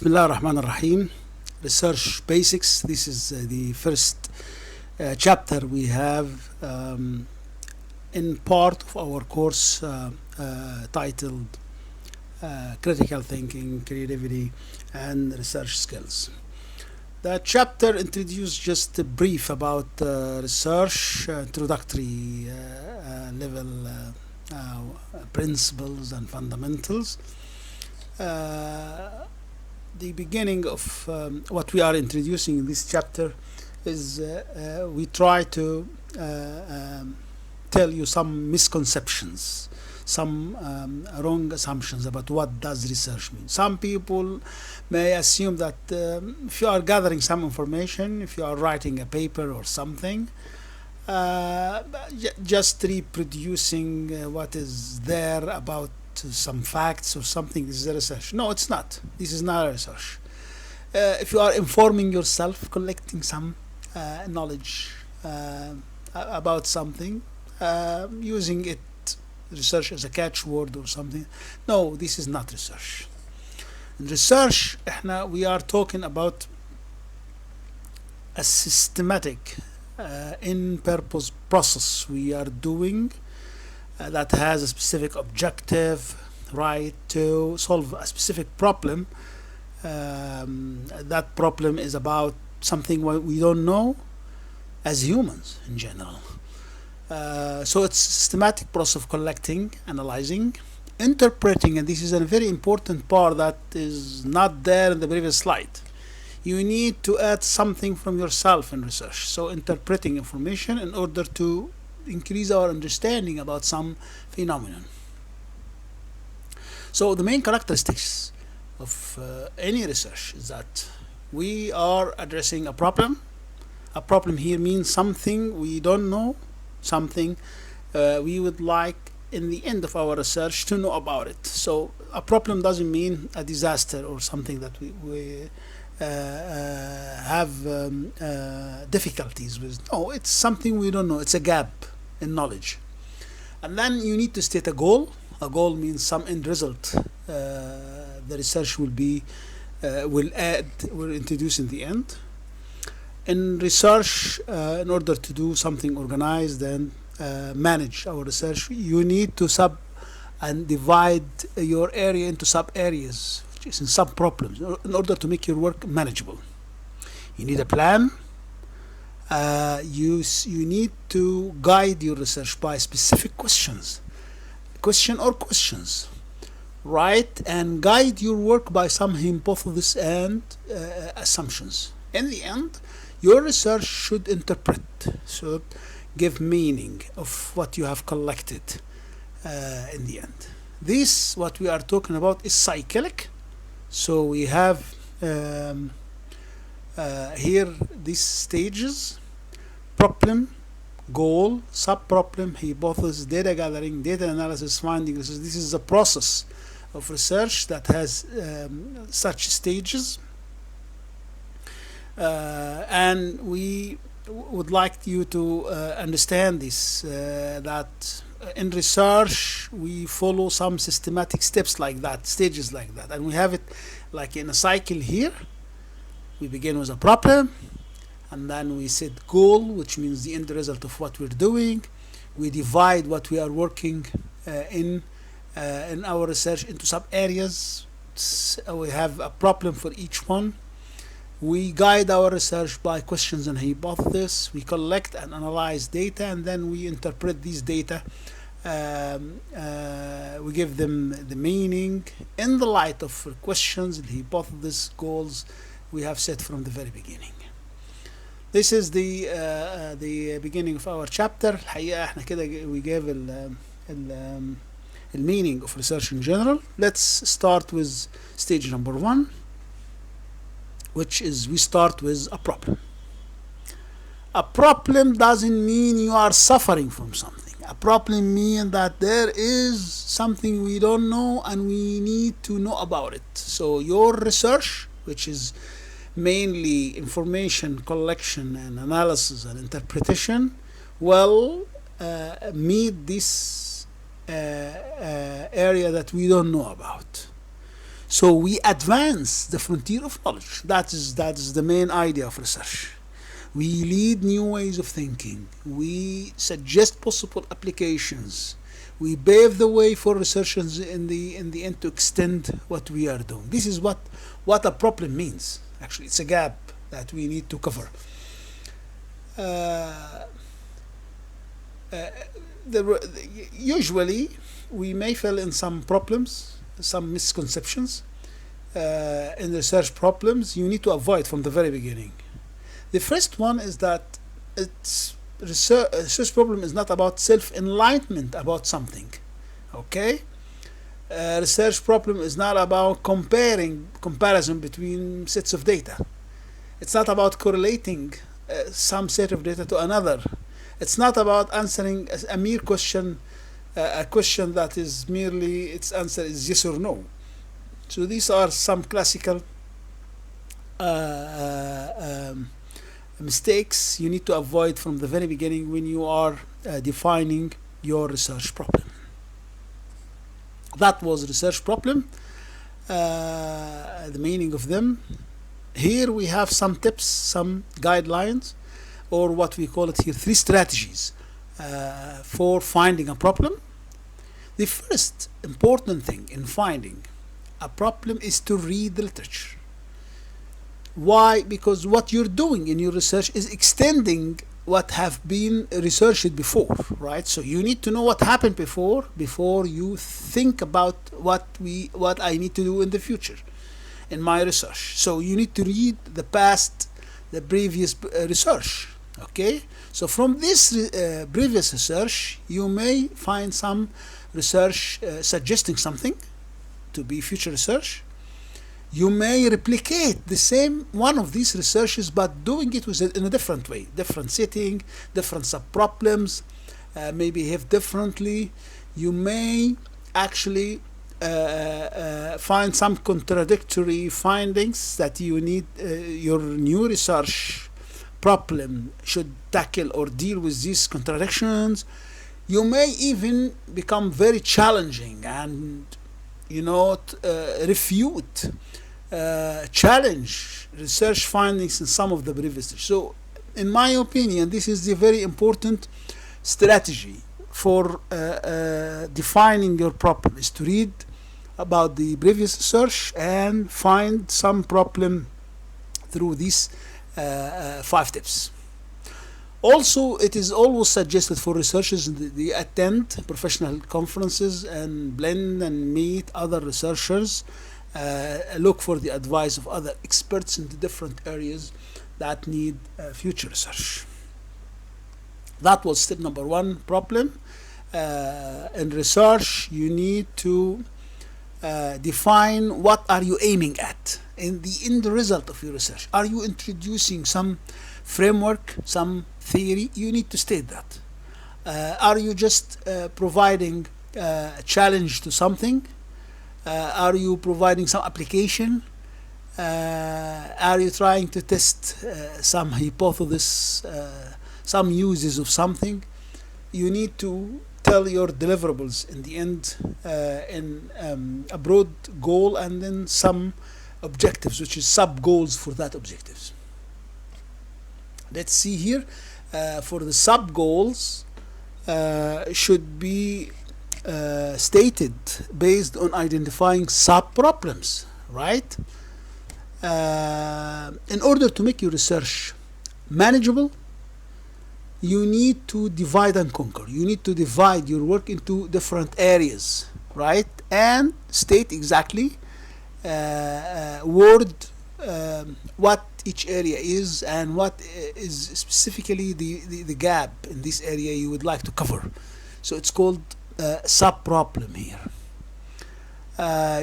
Bismillah ar-Rahman ar-Rahim. Research basics. This is the first chapter we have in part of our course titled Critical Thinking, Creativity, and Research Skills. The chapter introduced just a brief about research, introductory level principles and fundamentals. The beginning of what we are introducing in this chapter is we try to tell you some misconceptions, some wrong assumptions about what does research mean. Some people may assume that if you are gathering some information, if you are writing a paper or something, just reproducing what is there about some facts or something, this is a research. No, it's not. This is not a research. If you are informing yourself, collecting some knowledge about something, using it research as a catchword or something, no, this is not research. In research, we are talking about a systematic in-purpose process we are doing that has a specific objective, right, to solve a specific problem. That problem is about something we don't know as humans in general. So it's a systematic process of collecting, analyzing, interpreting, and this is a very important part that is not there in the previous slide. You need to add something from yourself in research. So interpreting information in order to increase our understanding about some phenomenon. So the main characteristics of any research is that we are addressing a problem. A problem here means something we don't know, something we would like in the end of our research to know about it. So a problem doesn't mean a disaster or something that we have difficulties with. No, it's something we don't know. It's a gap in knowledge. And then you need to state a goal. A goal means some end result the research will introduce in the end. In research, in order to do something organized and manage our research, you need to and divide your area into sub areas, which is in sub problems, in order to make your work manageable. You need a plan. You need to guide your research by specific questions, right, and guide your work by some hypotheses and assumptions. In the end, your research should interpret, should give meaning of what you have collected in the end. This, what we are talking about, is cyclic. So we have here these stages: problem, goal, sub-problem, hypothesis, data gathering, data analysis, finding. This is a process of research that has such stages. And we would like you to understand this, that in research we follow some systematic steps like that, stages like that, and we have it like in a cycle here. We begin with a problem, and then we set goal, which means the end result of what we're doing. We divide what we are working in our research into sub areas. So we have a problem for each one. We guide our research by questions and hypotheses. We collect and analyze data, and then we interpret these data. We give them the meaning in the light of questions, the hypotheses, goals we have set from the very beginning. This is the beginning of our chapter. الحقيقة احنا كده we gave the meaning of research in general. Let's start with stage number 1, which is we start with a problem. A problem doesn't mean you are suffering from something. A problem means that there is something we don't know and we need to know about it. So your research, which is mainly information collection and analysis and interpretation, will meet this area that we don't know about. So we advance the frontier of knowledge. That is the main idea of research. We lead new ways of thinking. We suggest possible applications. We pave the way for researchers in the end to extend what we are doing. This is what a problem means. Actually, it's a gap that we need to cover. Usually, we may fall in some problems, some misconceptions. In research problems, you need to avoid from the very beginning. The first one is that research problem is not about self-enlightenment about something. Okay? Research problem is not about comparison between sets of data. It's not about correlating some set of data to another. It's not about answering a mere question, a question that is merely its answer is yes or no. So these are some classical mistakes you need to avoid from the very beginning when you are defining your research problem. That was research problem, the meaning of them. Here we have some tips, some guidelines, or what we call it here, 3 strategies for finding a problem. The first important thing in finding a problem is to read the literature. Why? Because what you're doing in your research is extending what have been researched before, right? So you need to know what happened before you think about what I need to do in the future in my research. So you need to read the previous research. Okay, so from this previous research, you may find some research suggesting something to be future research. You may replicate the same one of these researches, but doing it in a different way, different setting, different sub-problems, may behave differently. You may actually find some contradictory findings that you need your new research problem should tackle or deal with these contradictions. You may even become very challenging and refute, challenge research findings in some of the previous research. So in my opinion, this is the very important strategy for defining your problem, is to read about the previous research and find some problem through these 5 tips. Also, it is always suggested for researchers they attend professional conferences and blend and meet other researchers, look for the advice of other experts in the different areas that need future research. That was step number 1, problem. In research, you need to define what are you aiming at in the end result of your research. Are you introducing some framework, some theory? You need to state that. Are you just providing a challenge to something? Are you providing some application? Are you trying to test some hypothesis, some uses of something? You need to tell your deliverables in the end in a broad goal and then some objectives, which is sub-goals for that objectives. Let's see here. For the sub-goals should be stated based on identifying sub-problems, right? In order to make your research manageable, you need to divide and conquer. You need to divide your work into different areas, right? And state exactly what each area is and what is specifically the gap in this area you would like to cover. So it's called sub-problem here.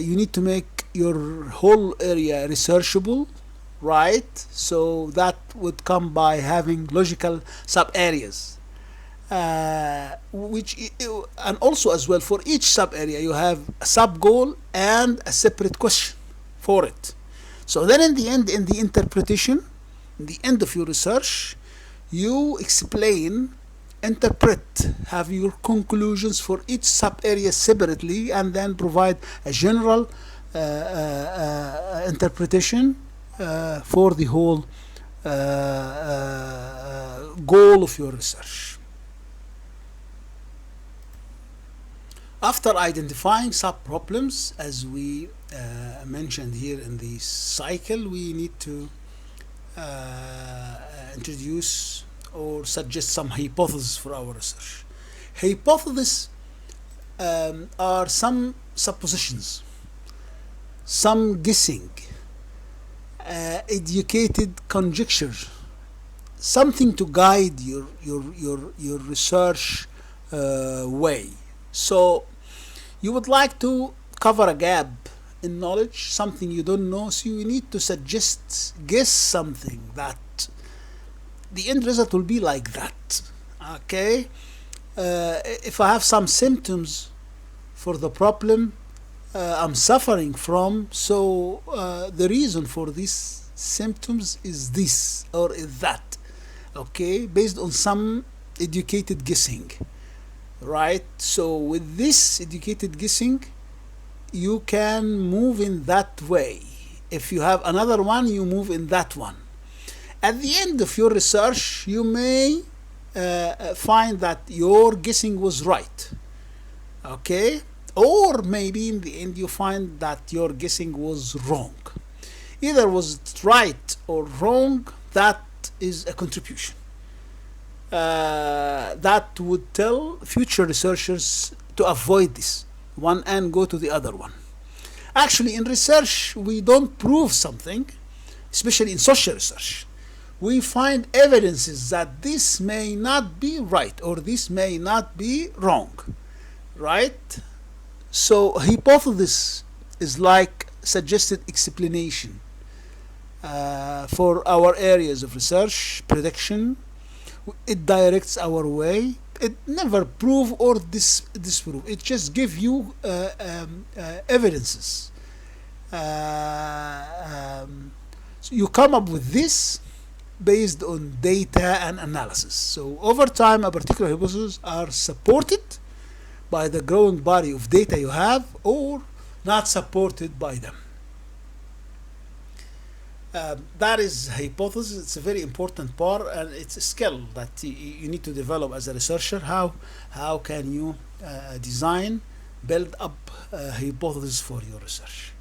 You need to make your whole area researchable, right? So that would come by having logical sub-areas, and also as well for each sub-area you have a sub-goal and a separate question for it. So then in the end, in the interpretation, in the end of your research, you explain, interpret, have your conclusions for each sub-area separately, and then provide a general interpretation for the whole goal of your research. After identifying sub-problems, as we mentioned here in the cycle, we need to introduce or suggest some hypotheses for our research. Hypotheses are some suppositions, some guessing, educated conjecture, something to guide your research way. So you would like to cover a gap in knowledge, something you don't know, so you need to guess something that the end result will be like that. Okay, if I have some symptoms for the problem I'm suffering from, so the reason for these symptoms is this or is that. Okay, based on some educated guessing, right? So with this educated guessing, you can move in that way. If you have another one, you move in that one. At the end of your research, you may find that your guessing was right. Okay, or maybe in the end you find that your guessing was wrong. Either was it right or wrong, that is a contribution that would tell future researchers to avoid this one and go to the other one. Actually, in research, we don't prove something, especially in social research. We find evidences that this may not be right or this may not be wrong, right? So hypothesis is like suggested explanation for our areas of research, prediction. It directs our way. It never prove or disprove. It just give you evidences. So you come up with this based on data and analysis. So over time, a particular hypothesis are supported by the growing body of data you have or not supported by them. That is hypothesis. It's a very important part, and it's a skill that you need to develop as a researcher. How can you design, build up a hypothesis for your research?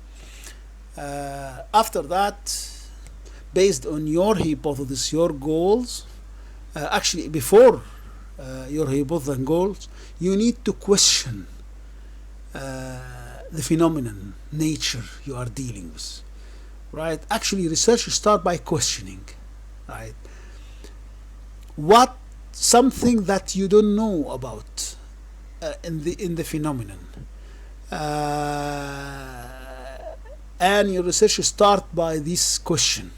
After that, based on your hypothesis, your goals, actually before your hypothesis and goals, you need to question the phenomenon, nature you are dealing with. Right? Actually, research start by questioning, right? What something that you don't know about in the phenomenon, and your research start by this question: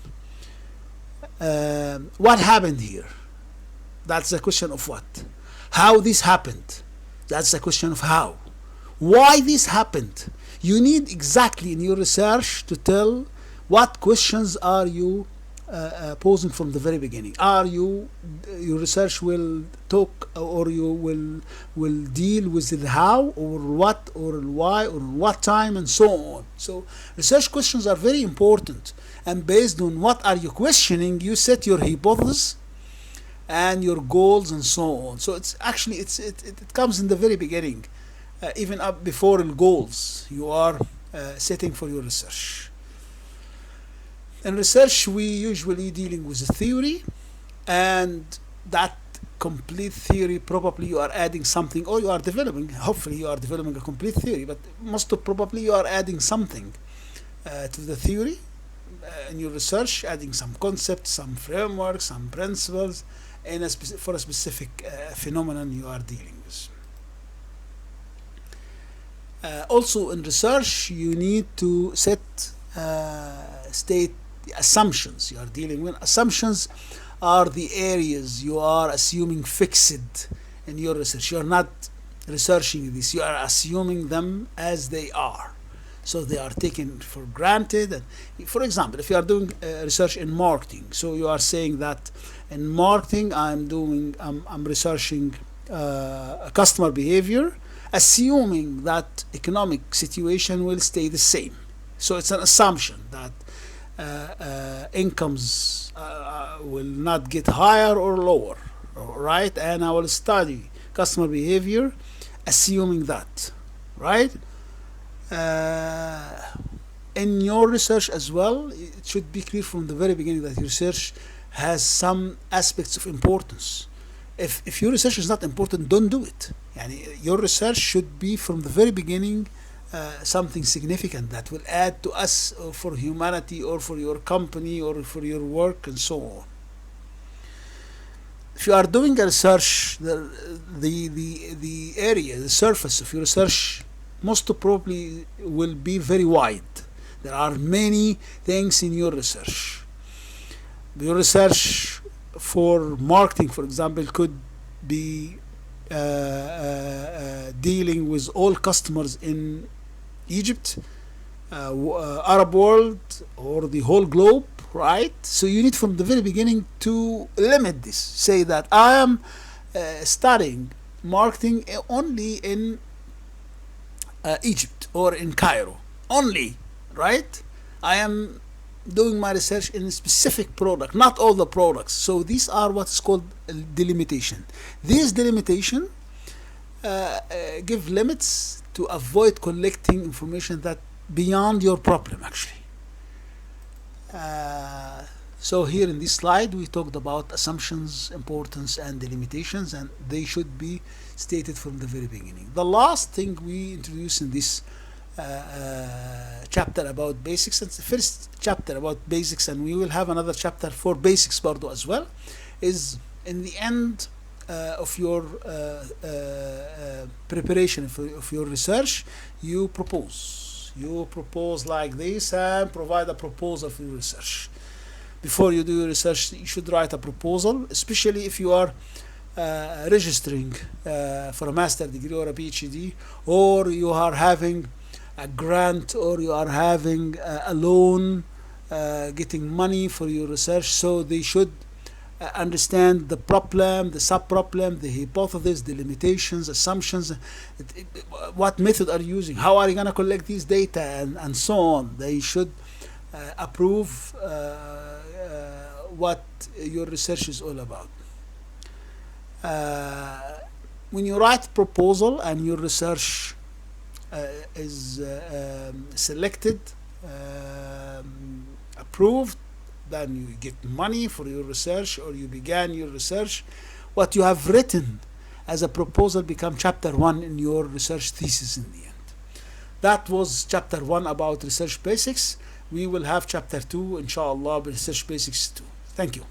what happened here? That's the question of what. How this happened? That's the question of how. Why this happened? You need exactly in your research to tell what questions are you posing from the very beginning. Are you, your research will talk or you will deal with the how or what or why or what time and so on. So research questions are very important, and based on what are you questioning, you set your hypothesis and your goals and so on. So it's actually it comes in the very beginning, even up before the goals you are setting for your research. In research, we usually dealing with a theory, and that complete theory probably you are adding something, or you are developing. Hopefully, you are developing a complete theory, but most probably you are adding something to the theory in your research, adding some concepts, some frameworks, some principles, and for a specific phenomenon you are dealing with. Also, in research, you need to state assumptions you are dealing with. Assumptions are the areas you are assuming fixed in your research. You are not researching this, you are assuming them as they are. So they are taken for granted. And for example, if you are doing research in marketing, so you are saying that in marketing I'm researching customer behavior, assuming that economic situation will stay the same. So it's an assumption that incomes will not get higher or lower, right? And I will study customer behavior assuming that, right? In your research as well, it should be clear from the very beginning that your research has some aspects of importance. If your research is not important, don't do it. Yani your research should be from the very beginning something significant that will add to us, or for humanity, or for your company, or for your work, and so on. If you are doing a research, the area, the surface of your research most probably will be very wide. There are many things in your research. Your research for marketing, for example, could be dealing with all customers in Egypt, Arab world, or the whole globe, right? So you need from the very beginning to limit this. Say that I am studying marketing only in Egypt or in Cairo only, right? I am doing my research in a specific product, not all the products. So these are what's called delimitation. These delimitation give limits to avoid collecting information that beyond your problem, actually. So here in this slide we talked about assumptions, importance, and delimitations, and they should be stated from the very beginning. The last thing we introduce in this chapter about basics, it's the first chapter about basics, and we will have another chapter for basics برضو as well, is in the end of your preparation of your research, you propose like this and provide a proposal for your research. Before you do your research, you should write a proposal, especially if you are registering for a master degree or a PhD, or you are having a grant, or you are having a loan, getting money for your research. So they should understand the problem, the sub-problem, the hypothesis, the limitations, assumptions, what method are you using, how are you going to collect these data, and so on. They should approve what your research is all about. When you write proposal and your research is selected, approved, then you get money for your research, or you began your research. What you have written as a proposal become chapter 1 in your research thesis in the end. That was chapter 1 about research basics. We will have chapter 2, inshallah, research basics 2. Thank you.